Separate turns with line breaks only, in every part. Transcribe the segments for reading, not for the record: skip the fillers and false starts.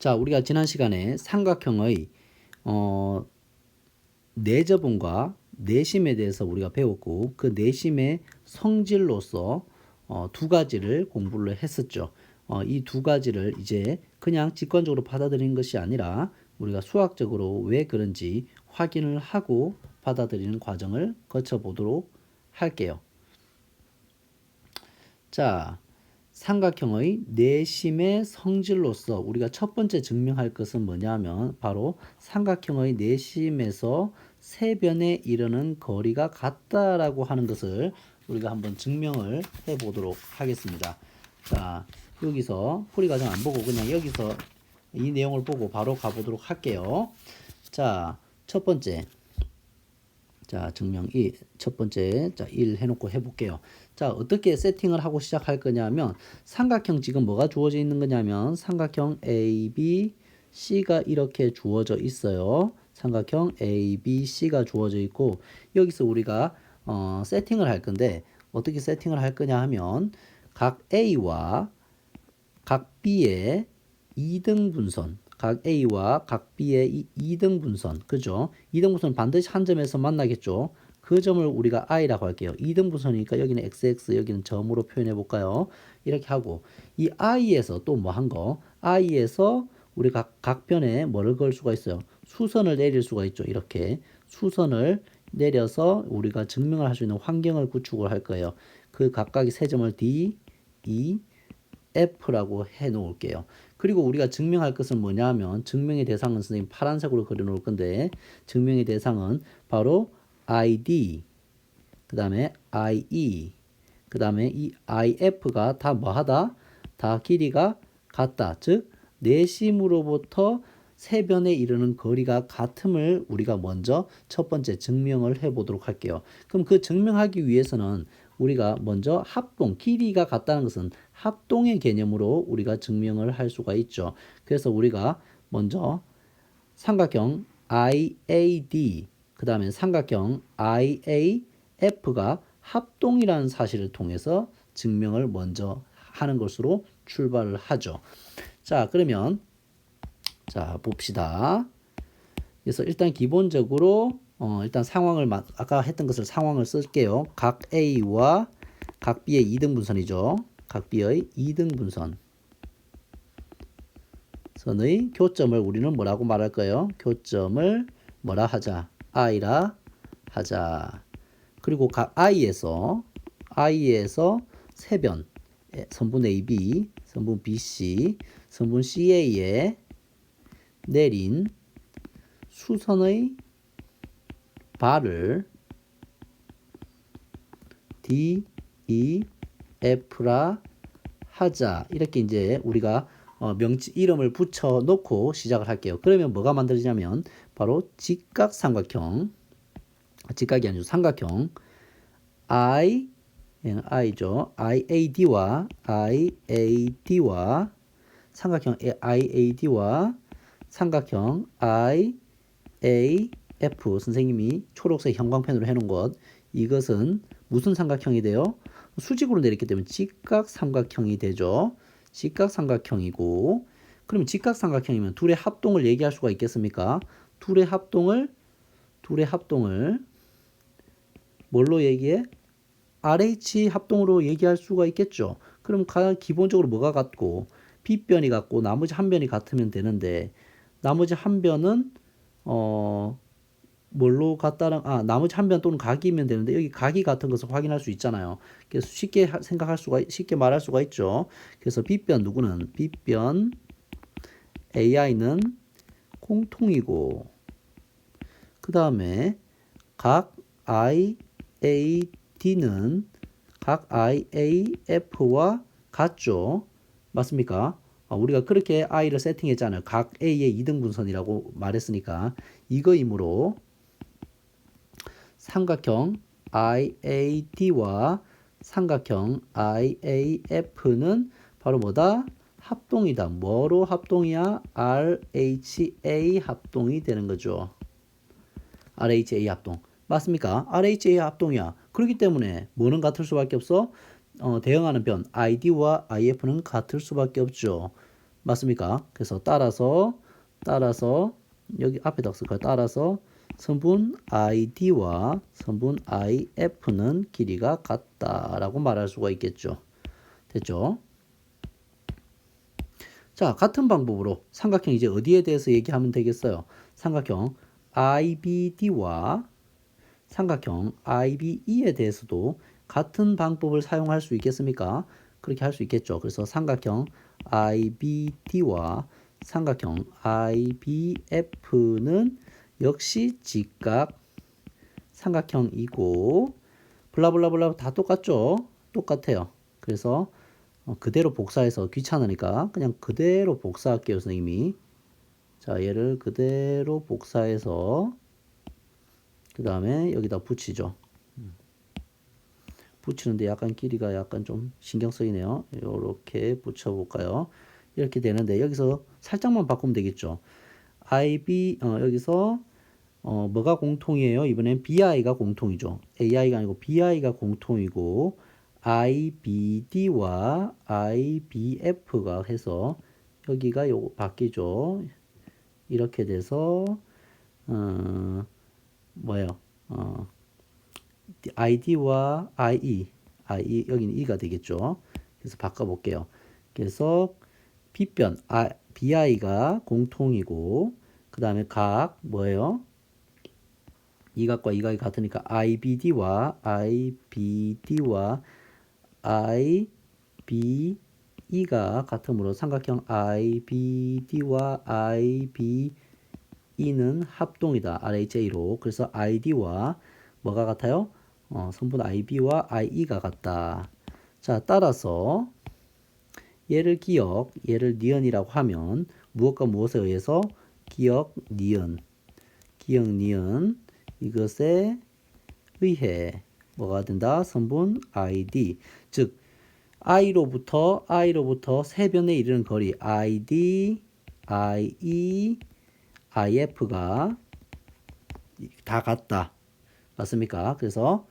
자, 우리가 지난 시간에 삼각형의 내저분과 내심에 대해서 우리가 배웠고 그 내심의 성질로서 두 가지를 공부를 했었죠. 이 두 가지를 이제 그냥 직관적으로 받아들이는 것이 아니라 우리가 수학적으로 왜 그런지 확인을 하고 받아들이는 과정을 거쳐보도록 할게요. 자, 삼각형의 내심의 성질로서 우리가 첫 번째 증명할 것은 뭐냐면 바로 삼각형의 내심에서 세변에 이르는 거리가 같다라고 하는 것을 우리가 한번 증명을 해 보도록 하겠습니다. 자, 여기서 풀이 과정 안 보고 그냥 여기서 이 내용을 보고 바로 가보도록 할게요. 자, 첫 번째. 자, 증명 2. 첫 번째, 자, 1 해놓고 해볼게요. 자, 어떻게 세팅을 하고 시작할 거냐면, 삼각형 지금 뭐가 주어져 있는 거냐면, 삼각형 ABC가 이렇게 주어져 있어요. 삼각형 ABC가 주어져 있고, 여기서 우리가, 세팅을 할 건데, 어떻게 세팅을 할 거냐 하면, 각 A와 각 B의 2등분선, 각 A와 각 B의 2등분선, 그죠? 2등분선 반드시 한 점에서 만나겠죠? 그 점을 우리가 I라고 할게요. 2등분선이니까 여기는 XX, 여기는 점으로 표현해 볼까요? 이렇게 하고, 이 I에서 또 뭐 한 거? I에서 우리가 각 변에 뭐를 걸 수가 있어요? 수선을 내릴 수가 있죠. 이렇게 수선을 내려서 우리가 증명을 할 수 있는 환경을 구축을 할 거예요. 그 각각의 세 점을 D, E, F라고 해 놓을게요. 그리고 우리가 증명할 것은 뭐냐면 증명의 대상은 선생님 파란색으로 그려 놓을 건데 증명의 대상은 바로 ID, 그 다음에 IE, 그 다음에 이 IF가 다 뭐하다? 다 길이가 같다. 즉 내심으로부터 세변에 이르는 거리가 같음을 우리가 먼저 첫 번째 증명을 해 보도록 할게요. 그럼 그 증명하기 위해서는 우리가 먼저 합동, 길이가 같다는 것은 합동의 개념으로 우리가 증명을 할 수가 있죠. 그래서 우리가 먼저 삼각형 IAD, 그 다음에 삼각형 IAF가 합동이라는 사실을 통해서 증명을 먼저 하는 것으로 출발을 하죠. 자, 그러면 자, 봅시다. 그래서 일단 기본적으로 일단 상황을 아까 했던 것을 상황을 쓸게요. 각 A와 각 B의 2등분선이죠. 각 B의 2등분선 선의 교점을 우리는 뭐라고 말할까요? 교점을 뭐라 하자? I라 하자. 그리고 각 I에서 세변 선분 AB, 선분 BC, 선분 CA에 내린 수선의 발을 D, E, F라 하자. 이렇게 이제 우리가 명치 이름을 붙여 놓고 시작을 할게요. 그러면 뭐가 만들어지냐면 바로 직각삼각형, 직각이 아니고 삼각형 I, 얘는 I죠. IAD와 삼각형 IAD와 삼각형 IAF, 선생님이 초록색 형광펜으로 해놓은 것, 이것은 무슨 삼각형이 돼요? 수직으로 내렸기 때문에 직각삼각형이 되죠. 직각삼각형이고, 그러면 직각삼각형이면 둘의 합동을 얘기할 수가 있겠습니까? 둘의 합동을 뭘로 얘기해? RH 합동으로 얘기할 수가 있겠죠. 그럼 가장 기본적으로 뭐가 같고 B변이 같고 나머지 한 변이 같으면 되는데 나머지 한 변은 뭘로 같다는 나머지 한 변 또는 각이면 되는데 여기 각이 같은 것을 확인할 수 있잖아요. 그래서 쉽게 말할 수가 있죠. 그래서 B변 누구는 B변 AI는 공통이고 그 다음에 각 IAD는 각 IAF와 같죠. 맞습니까? 우리가 그렇게 I를 세팅했잖아요. 각 A의 2등분선이라고 말했으니까 이거이므로 삼각형 IAD와 삼각형 IAF는 바로 뭐다? 합동이다. 뭐로 합동이야? RHA 합동이 되는 거죠. RHA 합동. 맞습니까? RHA 합동이야. 그렇기 때문에 뭐는 같을 수밖에 없어? 대응하는 변 ID와 IF는 같을 수밖에 없죠. 맞습니까? 그래서 따라서 여기 앞에다 쓸까요? 따라서 성분 ID와 성분 IF는 길이가 같다라고 말할 수가 있겠죠. 됐죠? 자, 같은 방법으로 삼각형 이제 어디에 대해서 얘기하면 되겠어요? 삼각형 IBD와 삼각형 IBE에 대해서도 같은 방법을 사용할 수 있겠습니까? 그렇게 할 수 있겠죠. 그래서 삼각형 IBD와 삼각형 IBF는 역시 직각 삼각형이고 블라블라블라 다 똑같죠? 똑같아요. 그래서 그대로 복사해서 귀찮으니까 그냥 그대로 복사할게요, 선생님이. 자, 얘를 그대로 복사해서 그 다음에 여기다 붙이죠. 붙이는데 약간 길이가 약간 좀 신경 쓰이네요. 이렇게 붙여볼까요? 이렇게 되는데 여기서 살짝만 바꾸면 되겠죠. 여기서 뭐가 공통이에요? 이번엔 BI가 공통이죠. AI가 아니고 BI가 공통이고 IBD와 IBF가 해서 여기가 요거 바뀌죠. 이렇게 돼서 뭐예요? ID와 IE 여기는 E가 되겠죠. 그래서 바꿔볼게요. 그래서 B변 BI가 공통이고 그 다음에 각 뭐예요? 이 각과 이 각이 같으니까 IBD와 IBE가 같으므로 삼각형 IBD와 IBE는 합동이다. RHA로. 그래서 ID와 뭐가 같아요? 성분 IB와 IE가 같다. 자, 따라서 얘를 기억, 얘를 니은이라고 하면 무엇과 무엇에 의해서 기억, 니은 이것에 의해 뭐가 된다? 성분 ID 즉 I로부터 세 변에 이르는 거리 ID, IE, IF가 다 같다. 맞습니까? 그래서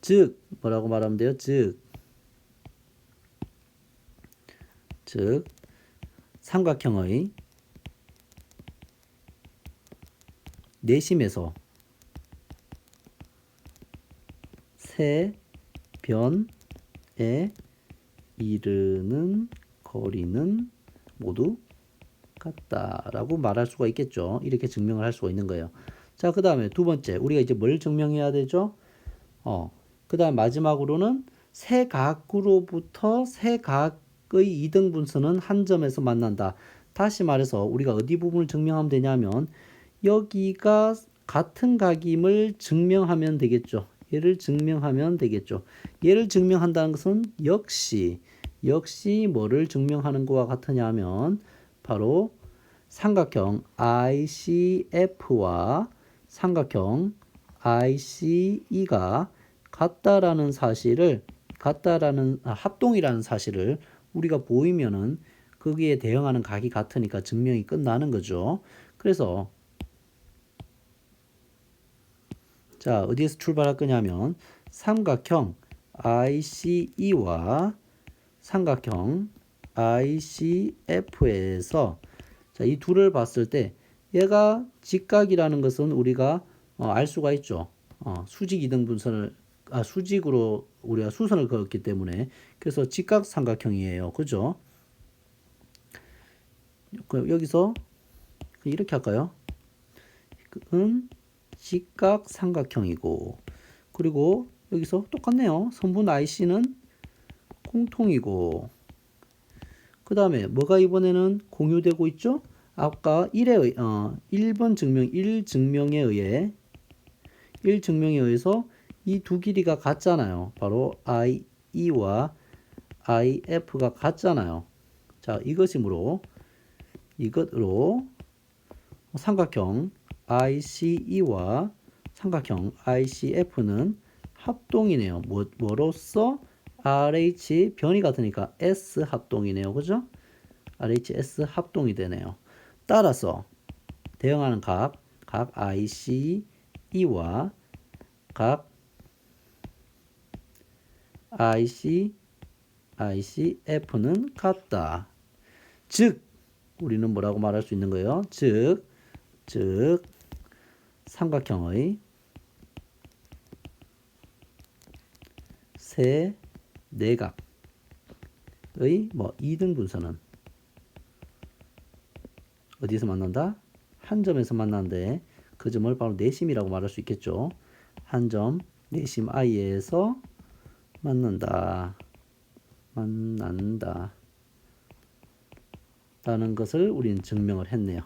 즉 뭐라고 말하면 돼요? 즉 삼각형의 내심에서 세 변에 이르는 거리는 모두 같다라고 말할 수가 있겠죠. 이렇게 증명을 할 수가 있는 거예요. 자, 그 다음에 두 번째 우리가 이제 뭘 증명해야 되죠? 그 다음 마지막으로는 세 각으로부터 세 각의 이등분선은 한 점에서 만난다. 다시 말해서 우리가 어디 부분을 증명하면 되냐면 여기가 같은 각임을 증명하면 되겠죠. 얘를 증명하면 되겠죠. 얘를 증명한다는 것은 역시 뭐를 증명하는 것과 같으냐면 바로 삼각형 ICF와 삼각형 ICE가 같다라는 사실을 합동이라는 사실을 우리가 보이면은 거기에 대응하는 각이 같으니까 증명이 끝나는 거죠. 그래서 자, 어디에서 출발할 거냐면 삼각형 ICE와 삼각형 ICF에서 자, 이 둘을 봤을 때 얘가 직각이라는 것은 우리가 알 수가 있죠. 수직 이등분선을 수직으로 우리가 수선을 그었기 때문에 그래서 직각 삼각형이에요. 그죠? 여기서 이렇게 할까요? 은 직각 삼각형이고 그리고 여기서 똑같네요. 성분 IC는 공통이고 그 다음에 뭐가 이번에는 공유되고 있죠? 아까 1번 증명, 1증명에 의해서 이 두 길이가 같잖아요. 바로 IE와 IF가 같잖아요. 자, 이것으로 삼각형 ICE와 삼각형 ICF는 합동이네요. 뭐로써? RH 변이 같으니까 S 합동이네요. 그죠? RHS 합동이 되네요. 따라서 대응하는 각 ICE와 각 ICF는 같다. 즉 우리는 뭐라고 말할 수 있는 거예요? 즉 삼각형의 세 내각의 뭐 이등분선은 어디서 만난다? 한 점에서 만나는데 그 점을 바로 내심이라고 말할 수 있겠죠. 한 점 내심 I에서 만난다 라는 것을 우리는 증명을 했네요.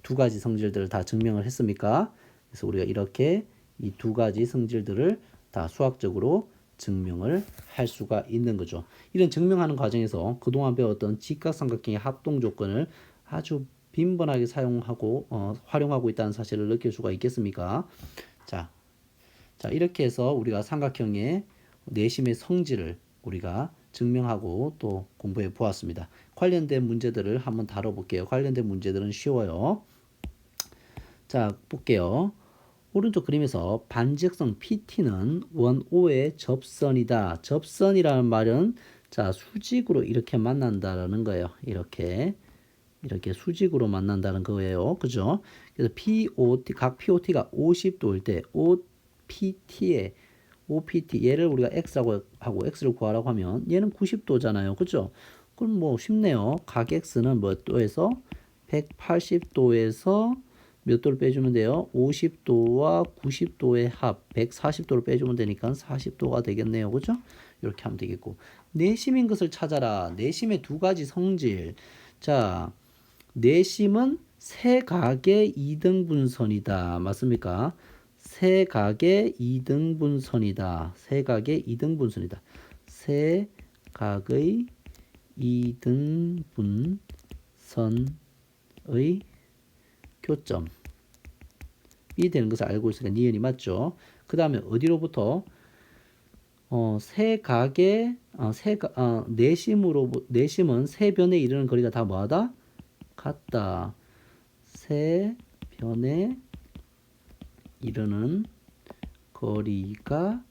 두 가지 성질들을 다 증명을 했습니까? 그래서 우리가 이렇게 이 두 가지 성질들을 다 수학적으로 증명을 할 수가 있는 거죠. 이런 증명하는 과정에서 그동안 배웠던 직각삼각형의 합동 조건을 아주 빈번하게 사용하고 활용하고 있다는 사실을 느낄 수가 있겠습니까? 자, 이렇게 해서 우리가 삼각형의 내심의 성질을 우리가 증명하고 또 공부해 보았습니다. 관련된 문제들을 한번 다뤄볼게요. 관련된 문제들은 쉬워요. 자, 볼게요. 오른쪽 그림에서 반지역성 PT는 원 O의 접선이다. 접선이라는 말은 자, 수직으로 이렇게 만난다라는 거예요. 이렇게 수직으로 만난다는 거예요. 그죠? 그래서 각 POT가 50도일 때 OPT 얘를 우리가 X라고 하고 X를 구하라고 하면 얘는 90도잖아요. 그죠? 그럼 뭐 쉽네요. 각 X는 몇 도에서 180도에서 몇 도를 빼주면 돼요? 50도와 90도의 합 140도를 빼주면 되니까 40도가 되겠네요. 그죠? 이렇게 하면 되겠고 내심인 것을 찾아라. 내심의 두 가지 성질. 자, 내심은 세각의 이등분선이다. 맞습니까? 세각의 이등분선이다. 세각의 이등분선이다. 세각의 이등분선의 교점이 되는 것을 알고 있으니까 니은이 맞죠? 그 다음에 어디로부터 내심은 세 변에 이르는 거리가 다 뭐하다? 같다. 세 변에 이르는 거리가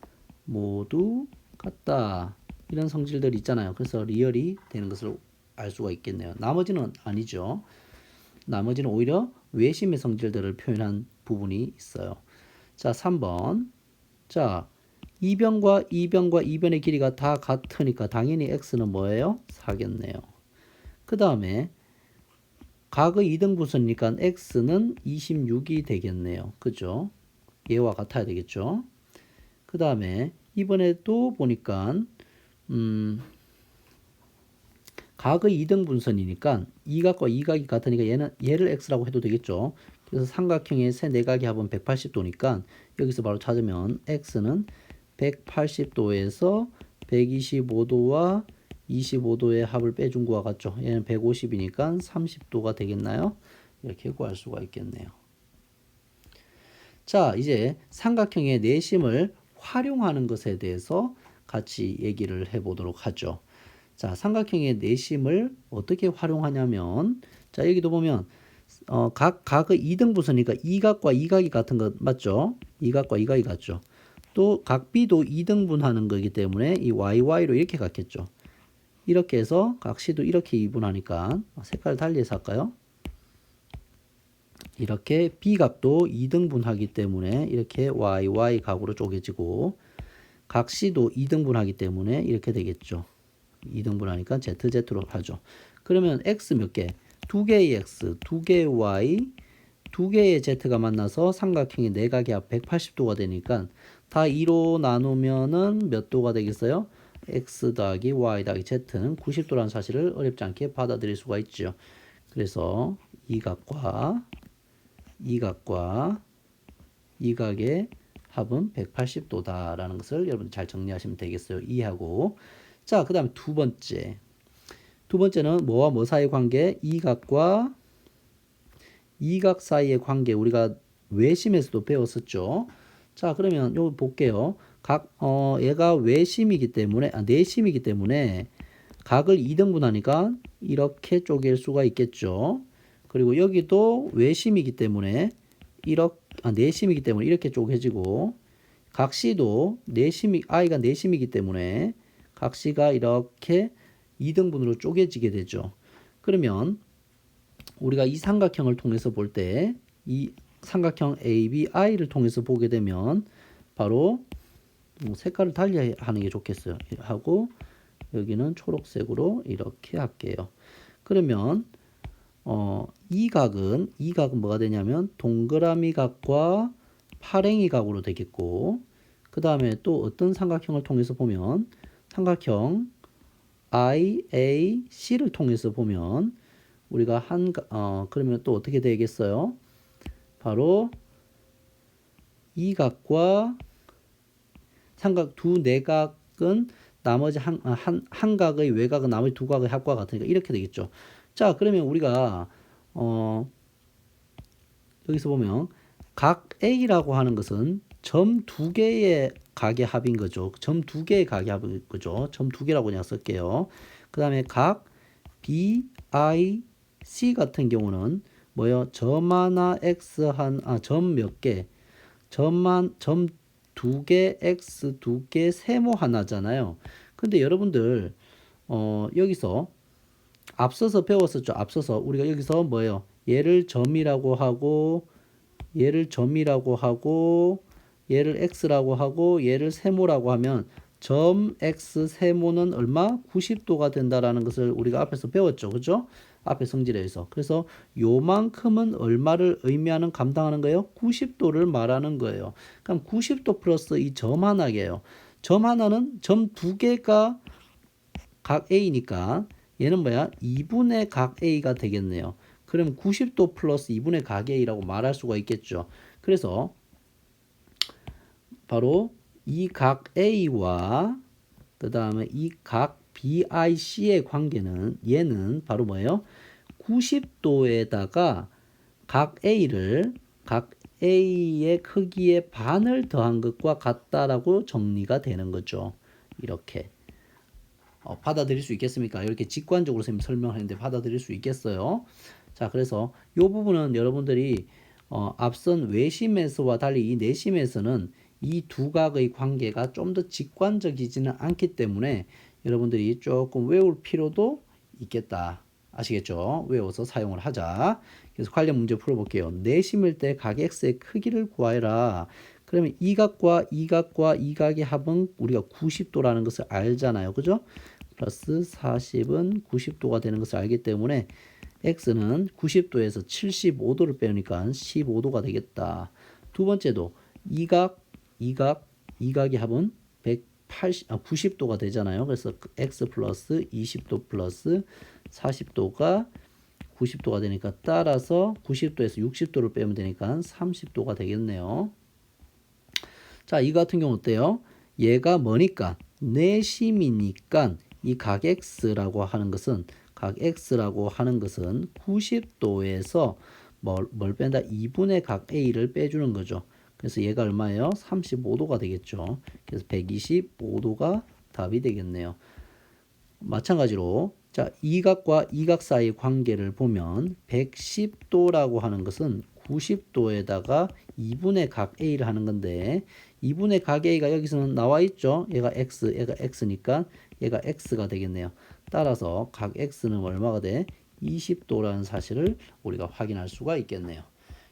모두 같다. 이런 성질들 있잖아요. 그래서 리얼이 되는 것을 알 수가 있겠네요. 나머지는 아니죠. 나머지는 오히려 외심의 성질들을 표현한 부분이 있어요. 자, 3번. 자, 이변과 이변의 길이가 다 같으니까 당연히 x는 뭐예요? 4겠네요. 그 다음에 각의 이등분선이니까 x는 26이 되겠네요. 그죠? 얘와 같아야 되겠죠? 그 다음에 이번에도 보니까 각의 이등분선이니까 이각과 이각이 같으니까 얘를 x라고 해도 되겠죠. 그래서 삼각형의 세 내각의 합은 180도니까 여기서 바로 찾으면 x는 180도에서 125도와 25도의 합을 빼준 거와 같죠. 얘는 150이니까 30도가 되겠나요? 이렇게 구할 수가 있겠네요. 자, 이제 삼각형의 내심을 활용하는 것에 대해서 같이 얘기를 해보도록 하죠. 자, 삼각형의 내심을 어떻게 활용하냐면, 자, 여기도 보면, 각의 이등분선이니까 이각과 이각이 같은 것 맞죠? 이각과 이각이 같죠? 또 각 B도 이등분하는 거기 때문에 이 YY로 이렇게 같겠죠? 이렇게 해서 각 C도 이렇게 이분하니까 색깔 달리해서 할까요? 이렇게 B값도 2등분하기 때문에 이렇게 YY 각으로 쪼개지고 각 C도 2등분하기 때문에 이렇게 되겠죠. 2등분하니까 ZZ로 하죠. 그러면 X 몇 개? 두 개의 X, 두 개의 Y, 두 개의 Z가 만나서 삼각형의 내각의 합 180도가 되니까 다 2로 나누면은 몇 도가 되겠어요? X 더하기 Y 더하기 Z는 90도라는 사실을 어렵지 않게 받아들일 수가 있죠. 그래서 이각과 이각의 합은 180도다라는 것을 여러분 잘 정리하시면 되겠어요. 이해하고. 자, 그 다음에 두 번째는 뭐와 뭐 사이의 관계? 이각과 이각 사이의 관계. 우리가 외심에서도 배웠었죠. 자, 그러면 요거 볼게요. 얘가 외심이기 때문에, 내심이기 때문에 각을 2등분하니까 이렇게 쪼갤 수가 있겠죠. 그리고 여기도 외심이기 때문에 내심이기 때문에 이렇게 쪼개지고 각 C도 I가 내심이기 때문에 각 C가 이렇게 2등분으로 쪼개지게 되죠. 그러면 우리가 이 삼각형을 통해서 볼 때 이 삼각형 ABI를 통해서 보게 되면 바로 색깔을 달리 하는 게 좋겠어요. 하고 여기는 초록색으로 이렇게 할게요. 그러면 이 각은 뭐가 되냐면 동그라미 각과 파랭이 각으로 되겠고, 그 다음에 또 어떤 삼각형을 통해서 보면 삼각형 IAC를 통해서 보면 우리가 그러면 또 어떻게 되겠어요? 바로 이 각과 삼각 두 내각은 나머지 한 각의 외곽은 나머지 두 각의 합과 같으니까 이렇게 되겠죠. 자, 그러면 우리가 여기서 보면 각 A라고 하는 것은 점 두 개의 각의 합인 거죠. 점 두 개의 각의 합인 거죠. 점 두 개라고 그냥 쓸게요. 그 다음에 각 B, I, C 같은 경우는 뭐요? 점 하나 X 점 몇 개? 점 두 개, X 두 개, 세모 하나잖아요. 근데 여러분들 여기서 앞서서 배웠었죠. 앞서서 우리가 여기서 뭐예요? 얘를 점이라고 하고 얘를 점이라고 하고 얘를 x라고 하고 얘를 세모라고 하면 점 x 세모는 얼마? 90도가 된다라는 것을 우리가 앞에서 배웠죠. 그죠? 앞에 성질에서. 그래서 요만큼은 얼마를 의미하는 감당하는 거예요? 90도를 말하는 거예요. 그럼 90도 플러스 이 점 하나예요. 점 하나는 점 두 개가 각 A니까 얘는 뭐야? 2분의 각 A가 되겠네요. 그럼 90도 플러스 2분의 각 A라고 말할 수가 있겠죠. 그래서 바로 이 각 A와 그 다음에 이 각 BIC의 관계는 얘는 바로 뭐예요? 90도에다가 각 A의 크기의 반을 더한 것과 같다라고 정리가 되는 거죠. 이렇게. 받아들일 수 있겠습니까? 이렇게 직관적으로 선생님이 설명하는데 받아들일 수 있겠어요? 자, 그래서 이 부분은 여러분들이 앞선 외심에서와 달리 이 내심에서는 이 두 각의 관계가 좀 더 직관적이지는 않기 때문에 여러분들이 조금 외울 필요도 있겠다. 아시겠죠? 외워서 사용을 하자. 그래서 관련 문제 풀어볼게요. 내심일 때 각 X의 크기를 구하여라. 그러면 이 각과 이 각과 이 각의 합은 우리가 90도라는 것을 알잖아요. 그죠? 플러스 40은 90도가 되는 것을 알기 때문에 x는 90도에서 75도를 빼니까 15도가 되겠다. 두 번째도 이 각의 합은 90도가 되잖아요. 그래서 x 플러스 20도 플러스 40도가 90도가 되니까 따라서 90도에서 60도를 빼면 되니까 30도가 되겠네요. 자, 이 같은 경우 어때요? 얘가 뭐니까? 내심이니까 이 각 x라고 하는 것은 90도에서 뭘 뺀다? 2분의 각 a를 빼주는 거죠. 그래서 얘가 얼마예요? 35도가 되겠죠. 그래서 125도가 답이 되겠네요. 마찬가지로 자, 이 각과 이 각 사이의 관계를 보면 110도라고 하는 것은 90도에다가 2분의 각 a를 하는 건데 2분의 각 a가 여기서는 나와 있죠. 얘가 x니까 얘가 x가 되겠네요. 따라서 각 x는 얼마가 돼? 20도라는 사실을 우리가 확인할 수가 있겠네요.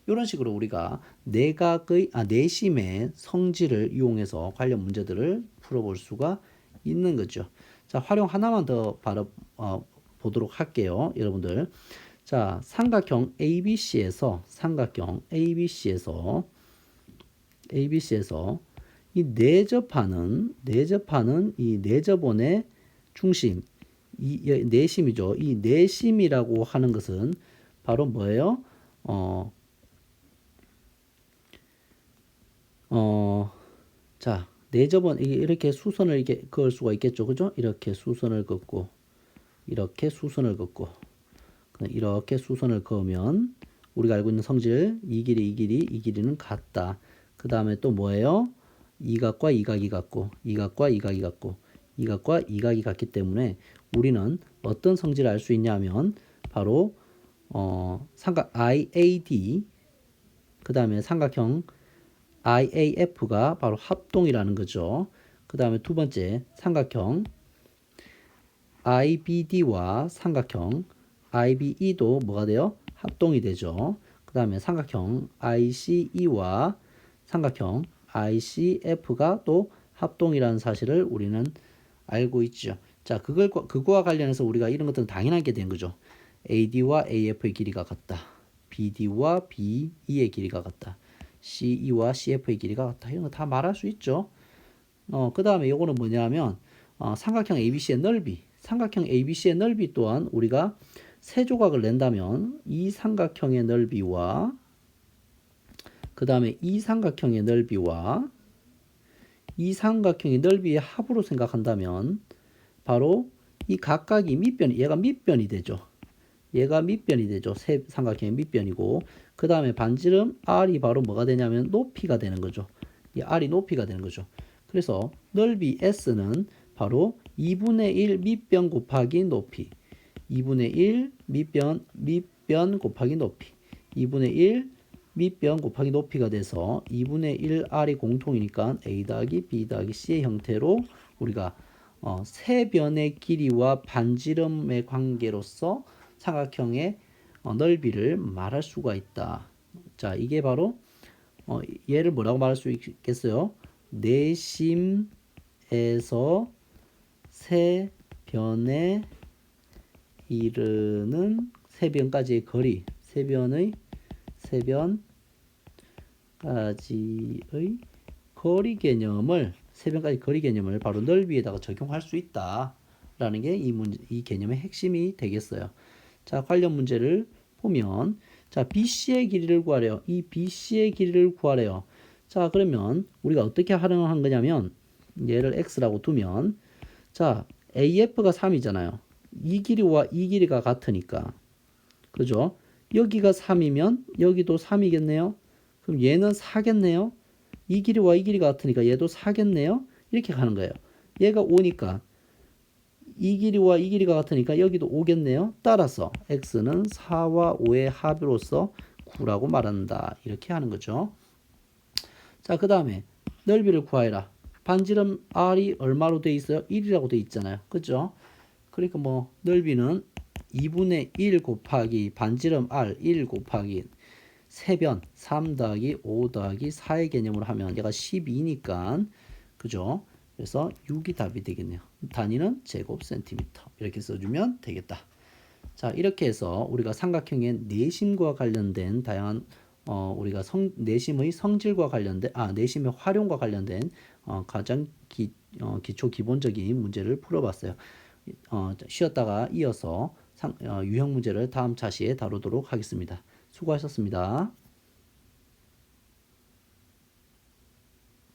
이런 식으로 우리가 내심의 성질을 이용해서 관련 문제들을 풀어볼 수가 있는 거죠. 자, 활용 하나만 더 보도록 할게요. 여러분들. 자, 삼각형 ABC에서 이 내접하는 이 내접원의 중심, 이 내심이죠. 이 내심이라고 하는 것은 바로 뭐예요? 자, 내접원 이렇게 수선을 이렇게 그을 수가 있겠죠. 그죠? 이렇게 수선을 긋고 이렇게 수선을 긋고 이렇게 수선을 그으면 우리가 알고 있는 성질 이 길이는 같다. 그 다음에 또 뭐예요? 이 각과 이 각이 같고 이 각과 이 각이 같고 이 각과 이 각이 같기 때문에 우리는 어떤 성질을 알 수 있냐면 바로 삼각 IAD 그 다음에 삼각형 IAF가 바로 합동이라는 거죠. 그 다음에 두 번째 삼각형 IBD와 삼각형 IBE도 뭐가 돼요? 합동이 되죠. 그 다음에 삼각형 ICE와 삼각형 ICF가 또 합동이라는 사실을 우리는 알고 있죠. 자, 그거와 관련해서 우리가 이런 것들은 당연하게 된 거죠. AD와 AF의 길이가 같다. BD와 BE의 길이가 같다. CE와 CF의 길이가 같다. 이런 거 다 말할 수 있죠. 그 다음에 요거는 뭐냐면 삼각형 ABC의 넓이. 삼각형 ABC의 넓이 또한 우리가 세 조각을 낸다면 이 삼각형의 넓이와 그 다음에 이 삼각형의 넓이와 이 삼각형의 넓이의 합으로 생각한다면 바로 이 각각이 얘가 밑변이 되죠. 얘가 밑변이 되죠. 세 삼각형의 밑변이고 그 다음에 반지름 R이 바로 뭐가 되냐면 높이가 되는 거죠. 이 R이 높이가 되는 거죠. 그래서 넓이 S는 바로 2분의 1 밑변 곱하기 높이 2분의 1 밑변 곱하기 높이 2분의 1 밑변 곱하기 높이가 돼서 2분의 1 R이 공통이니까 A 더하기 B 더하기 C의 형태로 우리가 세 변의 길이와 반지름의 관계로서 삼각형의 넓이를 말할 수가 있다. 자, 이게 바로 얘를 뭐라고 말할 수 있겠어요? 내심에서 세 변에 이르는 세 변까지의 거리, 세 변까지의 거리 개념을 세 변까지 거리 개념을 바로 넓이에다가 적용할 수 있다라는 게 이 개념의 핵심이 되겠어요. 자, 관련 문제를 보면 자, BC의 길이를 구하래요. 이 BC의 길이를 구하래요. 자, 그러면 우리가 어떻게 활용한 거냐면 얘를 x라고 두면 자, AF가 3이잖아요. 이 길이와 이 길이가 같으니까 그죠? 여기가 3이면 여기도 3이겠네요. 그럼 얘는 4겠네요. 이 길이와 이 길이가 같으니까 얘도 4겠네요. 이렇게 가는 거예요. 얘가 5니까 이 길이와 이 길이가 같으니까 여기도 5겠네요. 따라서 x는 4와 5의 합으로서 9라고 말한다. 이렇게 하는 거죠. 자, 그 다음에 넓이를 구하여라. 반지름 R이 얼마로 돼 있어요? 1이라고 돼 있잖아요. 그죠? 그러니까 뭐 넓이는 2분의 1 곱하기 반지름 R 1 곱하기 세변 3 더하기 5 더하기 4의 개념으로 하면 얘가 12니까 그죠? 그래서 6이 답이 되겠네요. 단위는 제곱 센티미터 이렇게 써주면 되겠다. 자, 이렇게 해서 우리가 삼각형의 내심과 관련된 다양한 우리가 내심의 성질과 관련된 내심의 활용과 관련된 가장 기초 기본적인 문제를 풀어봤어요. 쉬었다가 이어서 유형 문제를 다음 차시에 다루도록 하겠습니다. 수고하셨습니다.